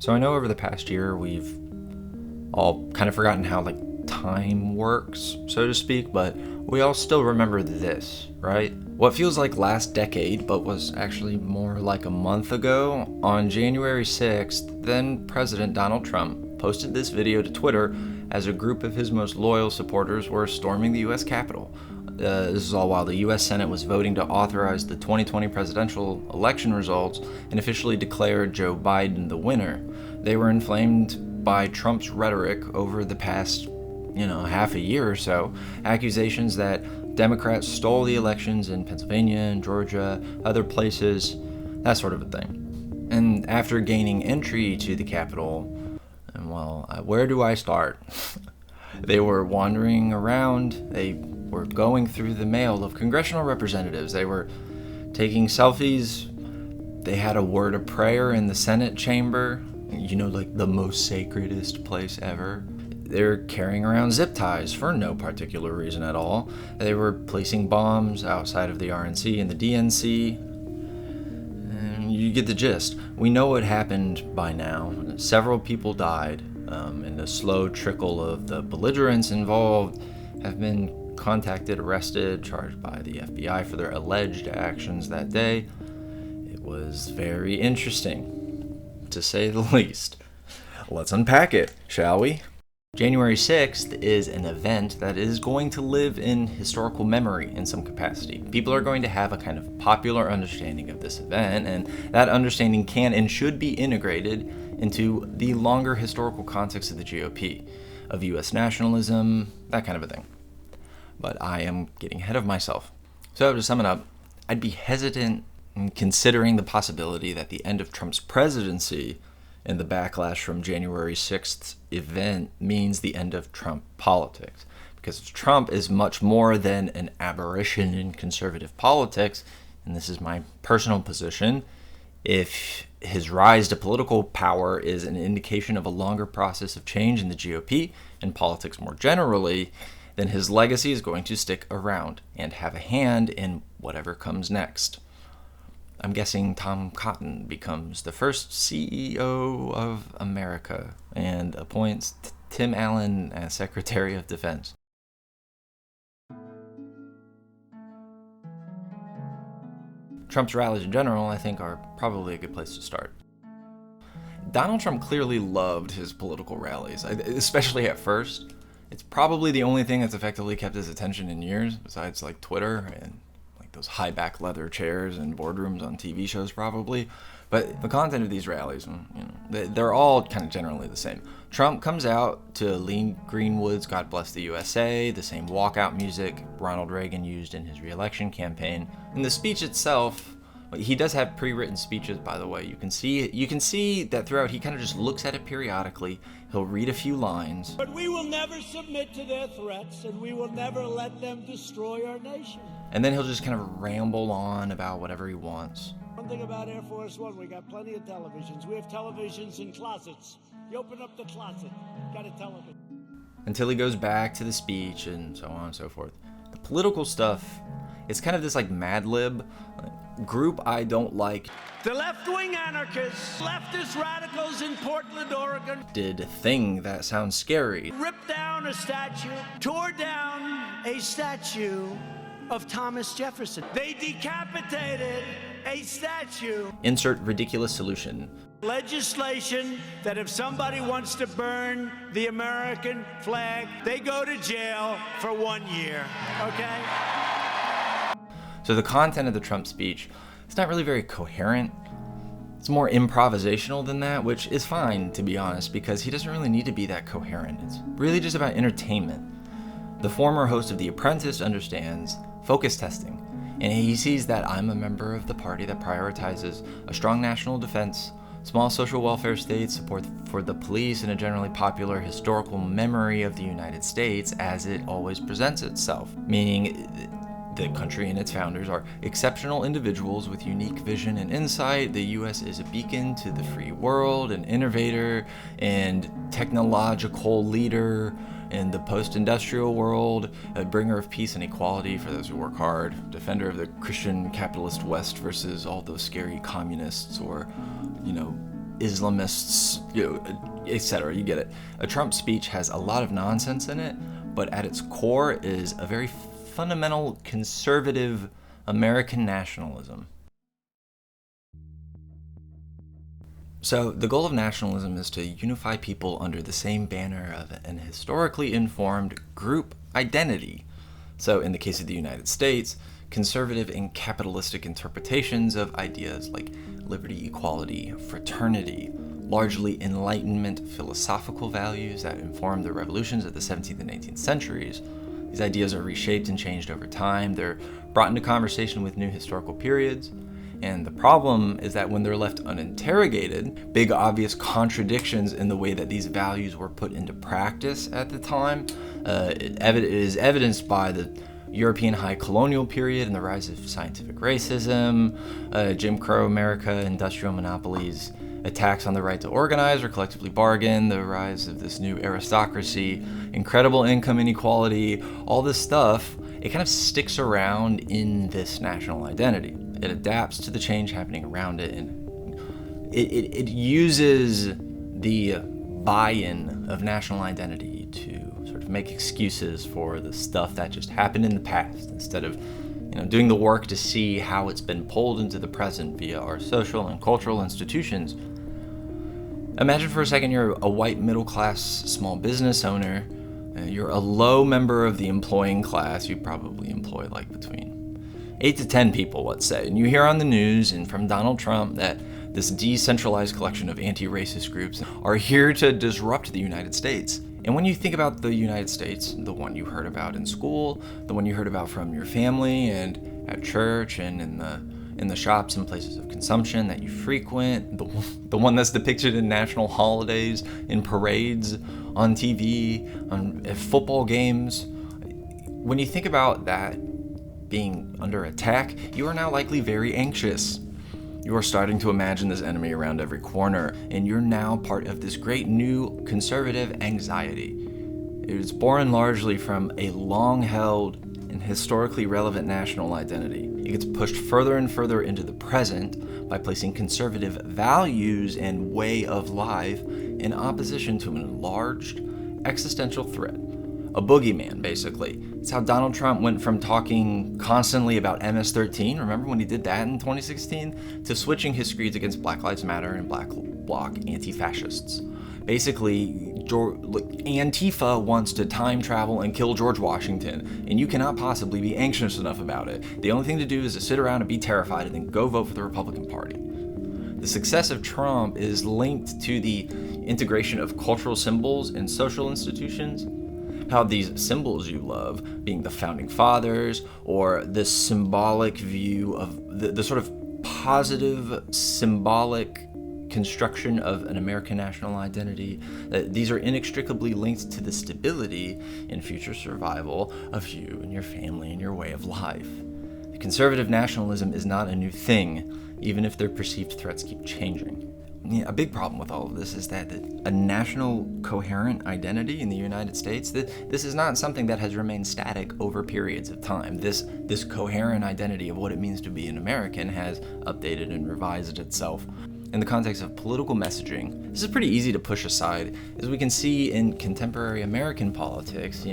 So I know over the past year we've all kind of forgotten how time works, so to speak, but we all still remember this, right? What feels like last decade, but was actually more like a month ago, on January 6th, then President Donald Trump posted this video to Twitter as a group of his most loyal supporters were storming the US Capitol. This is all while the US Senate was voting to authorize the 2020 presidential election results and officially declare Joe Biden the winner. They were inflamed by Trump's rhetoric over the past, half a year or so, accusations that Democrats stole the elections in Pennsylvania and Georgia, other places, that sort of a thing. And after gaining entry to the Capitol, where do I start? They were wandering around, they were going through the mail of congressional representatives, they were taking selfies, they had a word of prayer in the Senate chamber, the most sacredest place ever. They're carrying around zip ties for no particular reason at all. They were placing bombs outside of the RNC and the DNC. And you get the gist. We know what happened by now. Several people died, and the slow trickle of the belligerents involved have been contacted, arrested, charged by the FBI for their alleged actions that day. It was very interesting, to say the least. Let's unpack it, shall we? January 6th is an event that is going to live in historical memory in some capacity. People are going to have a kind of popular understanding of this event, and that understanding can and should be integrated into the longer historical context of the GOP, of US nationalism, that kind of a thing. But I am getting ahead of myself. So to sum it up, I'd be hesitant in considering the possibility that the end of Trump's presidency and the backlash from January 6th event means the end of Trump politics. Because Trump is much more than an aberration in conservative politics, and this is my personal position. If his rise to political power is an indication of a longer process of change in the GOP and politics more generally, then his legacy is going to stick around and have a hand in whatever comes next. I'm guessing Tom Cotton becomes the first CEO of America and appoints Tim Allen as Secretary of Defense. Trump's rallies in general, I think, are probably a good place to start. Donald Trump clearly loved his political rallies, especially at first. It's probably the only thing that's effectively kept his attention in years, besides Twitter and those high back leather chairs and boardrooms on TV shows probably. But the content of these rallies, they're all kind of generally the same. Trump comes out to Lee Greenwood's God Bless the USA, the same walkout music Ronald Reagan used in his re-election campaign. And the speech itself, he does have pre-written speeches, by the way. You can see that throughout he kind of just looks at it periodically. He'll read a few lines. But we will never submit to their threats, and we will never let them destroy our nation. And then he'll just kind of ramble on about whatever he wants. One thing about Air Force One, we got plenty of televisions. We have televisions in closets. You open up the closet, got a television. Until he goes back to the speech and so on and so forth. The political stuff, it's kind of this Mad Lib group I don't like. The left-wing anarchists, leftist radicals in Portland, Oregon, did a thing that sounds scary. Ripped down a statue, tore down a statue of Thomas Jefferson. They decapitated a statue. Insert ridiculous solution. Legislation that if somebody wants to burn the American flag, they go to jail for 1 year, okay? So the content of the Trump speech, it's not really very coherent. It's more improvisational than that, which is fine, to be honest, because he doesn't really need to be that coherent. It's really just about entertainment. The former host of The Apprentice understands focus testing, and he sees that I'm a member of the party that prioritizes a strong national defense, small social welfare states, support for the police, and a generally popular historical memory of the United States as it always presents itself, meaning the country and its founders are exceptional individuals with unique vision and insight. The U.S. is a beacon to the free world, an innovator and technological leader in the post-industrial world, a bringer of peace and equality for those who work hard, defender of the Christian capitalist West versus all those scary communists or, Islamists, etc. You get it. A Trump speech has a lot of nonsense in it, but at its core is a very fundamental conservative American nationalism. So the goal of nationalism is to unify people under the same banner of an historically informed group identity. So in the case of the United States, conservative and capitalistic interpretations of ideas like liberty, equality, fraternity, largely Enlightenment philosophical values that informed the revolutions of the 17th and 18th centuries. These ideas are reshaped and changed over time. They're brought into conversation with new historical periods. And the problem is that when they're left uninterrogated, big obvious contradictions in the way that these values were put into practice at the time it is evidenced by the European high colonial period and the rise of scientific racism, Jim Crow America, industrial monopolies, attacks on the right to organize or collectively bargain, the rise of this new aristocracy, incredible income inequality, all this stuff, it kind of sticks around in this national identity. It adapts to the change happening around it, and it uses the buy-in of national identity to sort of make excuses for the stuff that just happened in the past, instead of doing the work to see how it's been pulled into the present via our social and cultural institutions. Imagine for a second you're a white middle-class small business owner. You're a low member of the employing class. You probably employ like between 8 to 10 people, let's say, and you hear on the news and from Donald Trump that this decentralized collection of anti-racist groups are here to disrupt the United States. And when you think about the United States, the one you heard about in school, the one you heard about from your family and at church and in the shops and places of consumption that you frequent, the one that's depicted in national holidays, in parades, on TV, at football games, when you think about that being under attack, you are now likely very anxious. You are starting to imagine this enemy around every corner, and you're now part of this great new conservative anxiety. It is born largely from a long-held and historically relevant national identity. It gets pushed further and further into the present by placing conservative values and way of life in opposition to an enlarged existential threat. A boogeyman, basically. It's how Donald Trump went from talking constantly about MS-13, remember when he did that in 2016, to switching his screeds against Black Lives Matter and Black Bloc anti-fascists. Basically, Antifa wants to time travel and kill George Washington, and you cannot possibly be anxious enough about it. The only thing to do is to sit around and be terrified and then go vote for the Republican Party. The success of Trump is linked to the integration of cultural symbols and social institutions. How these symbols you love, being the founding fathers, or this symbolic view of the sort of positive symbolic construction of an American national identity, these are inextricably linked to the stability and future survival of you and your family and your way of life. Conservative nationalism is not a new thing, even if their perceived threats keep changing. A big problem with all of this is that a national coherent identity in the United States, this is not something that has remained static over periods of time. This coherent identity of what it means to be an American has updated and revised itself. In the context of political messaging, this is pretty easy to push aside, as we can see in contemporary American politics.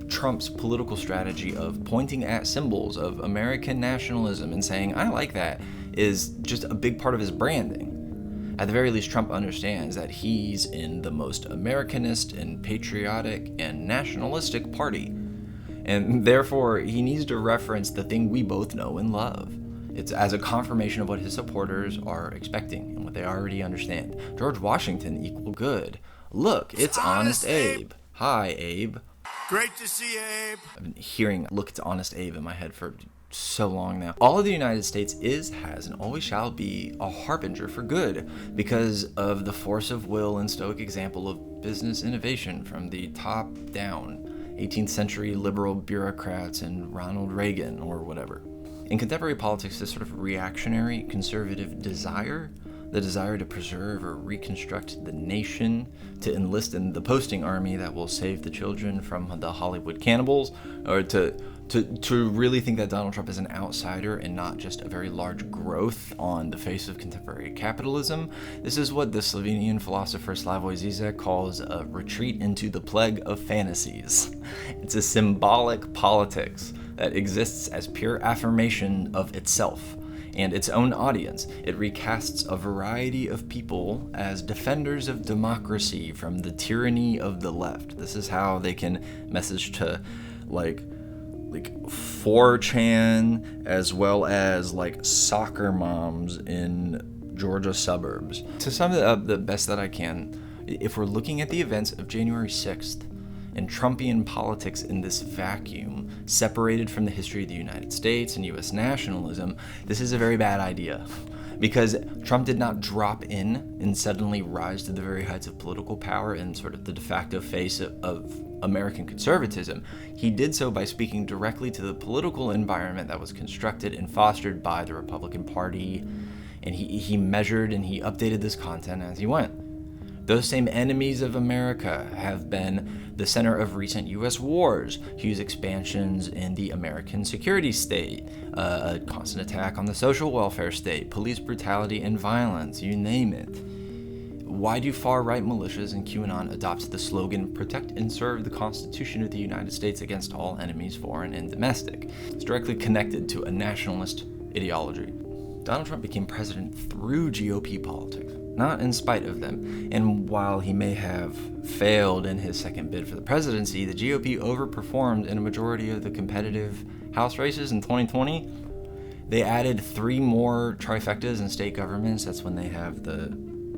Trump's political strategy of pointing at symbols of American nationalism and saying, I like that, is just a big part of his branding. At the very least, Trump understands that he's in the most Americanist and patriotic and nationalistic party, and therefore he needs to reference the thing we both know and love. It's as a confirmation of what his supporters are expecting and what they already understand. George Washington equal good. Look, it's Honest Abe. Hi, Abe. Great to see you, Abe. I've been hearing Look, it's Honest Abe in my head for so long now. All of the United States is, has, and always shall be a harbinger for good because of the force of will and stoic example of business innovation from the top down. 18th century liberal bureaucrats and Ronald Reagan or whatever. In contemporary politics, this sort of reactionary conservative desire, the desire to preserve or reconstruct the nation, to enlist in the posting army that will save the children from the Hollywood cannibals, or to To really think that Donald Trump is an outsider and not just a very large growth on the face of contemporary capitalism, this is what the Slovenian philosopher Slavoj Zizek calls a retreat into the plague of fantasies. It's a symbolic politics that exists as pure affirmation of itself and its own audience. It recasts a variety of people as defenders of democracy from the tyranny of the left. This is how they can message to like 4chan as well as like soccer moms in Georgia suburbs. To sum it up the best that I can, if we're looking at the events of January 6th and Trumpian politics in this vacuum, separated from the history of the United States and US nationalism, this is a very bad idea. Because Trump did not drop in and suddenly rise to the very heights of political power and sort of the de facto face of American conservatism. He did so by speaking directly to the political environment that was constructed and fostered by the Republican Party, and he measured and he updated this content as he went. Those same enemies of America have been the center of recent U.S. wars, huge expansions in the American security state, a constant attack on the social welfare state, police brutality and violence, you name it. Why do far-right militias and QAnon adopt the slogan, "Protect and serve the Constitution of the United States against all enemies, foreign and domestic"? It's directly connected to a nationalist ideology. Donald Trump became president through GOP politics, not in spite of them. And while he may have failed in his second bid for the presidency, the GOP overperformed in a majority of the competitive House races in 2020. They added 3 more trifectas in state governments. That's when they have the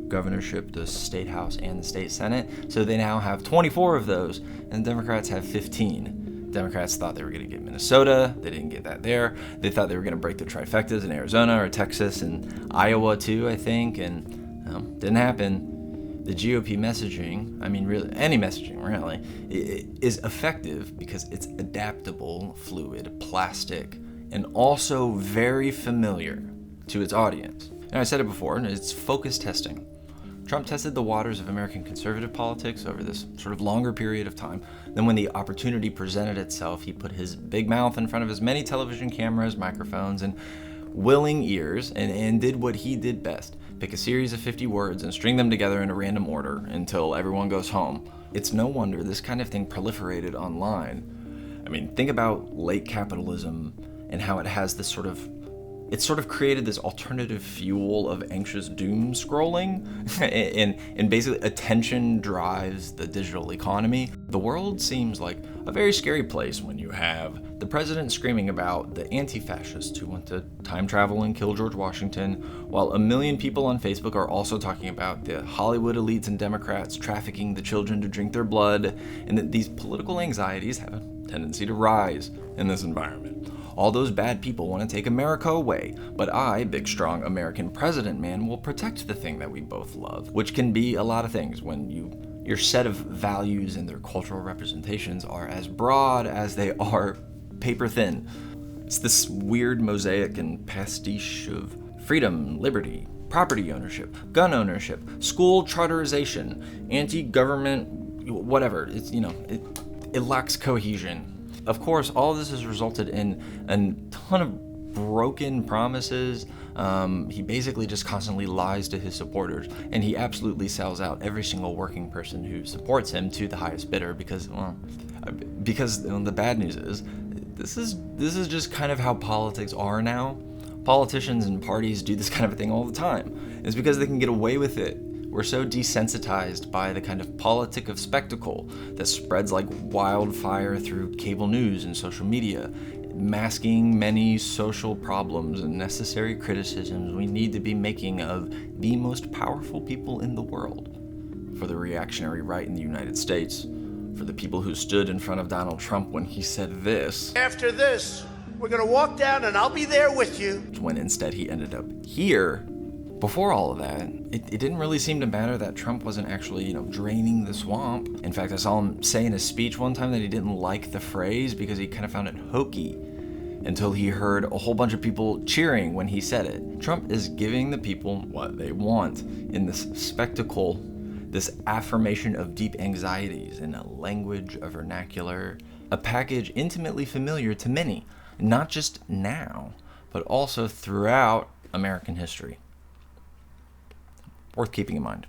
governorship, the state house, and the state senate. So they now have 24 of those, and the Democrats have 15. Democrats thought they were going to get Minnesota. They didn't get that there. They thought they were going to break the trifectas in Arizona or Texas and Iowa too, I think, and didn't happen. The GOP messaging, I mean, really, any messaging really, is effective because it's adaptable, fluid, plastic, and also very familiar to its audience. And I said it before, and it's focus testing. Trump tested the waters of American conservative politics over this sort of longer period of time. Then when the opportunity presented itself, he put his big mouth in front of as many television cameras, microphones, and willing ears and did what he did best. Pick a series of 50 words and string them together in a random order until everyone goes home. It's no wonder this kind of thing proliferated online. I mean, think about late capitalism and how it has this sort of created this alternative fuel of anxious doom scrolling, and basically attention drives the digital economy. The world seems like a very scary place when you have the president screaming about the anti-fascists who want to time travel and kill George Washington, while a million people on Facebook are also talking about the Hollywood elites and Democrats trafficking the children to drink their blood, and that these political anxieties have a tendency to rise in this environment. All those bad people want to take America away, but I, big strong American president man, will protect the thing that we both love, which can be a lot of things when your set of values and their cultural representations are as broad as they are paper thin. It's this weird mosaic and pastiche of freedom, liberty, property ownership, gun ownership, school charterization, anti-government, whatever. It's, it lacks cohesion. Of course, all this has resulted in a ton of broken promises. He basically just constantly lies to his supporters, and he absolutely sells out every single working person who supports him to the highest bidder because the bad news is this is just kind of how politics are now. Politicians and parties do this kind of a thing all the time. It's because they can get away with it. We're so desensitized by the kind of politic of spectacle that spreads like wildfire through cable news and social media, masking many social problems and necessary criticisms we need to be making of the most powerful people in the world. For the reactionary right in the United States, for the people who stood in front of Donald Trump when he said this. After this, we're going to walk down and I'll be there with you. When instead he ended up here. Before all of that, it didn't really seem to matter that Trump wasn't actually, draining the swamp. In fact, I saw him say in his speech one time that he didn't like the phrase because he kind of found it hokey until he heard a whole bunch of people cheering when he said it. Trump is giving the people what they want in this spectacle, this affirmation of deep anxieties in a language, a vernacular, a package intimately familiar to many, not just now, but also throughout American history. Worth keeping in mind.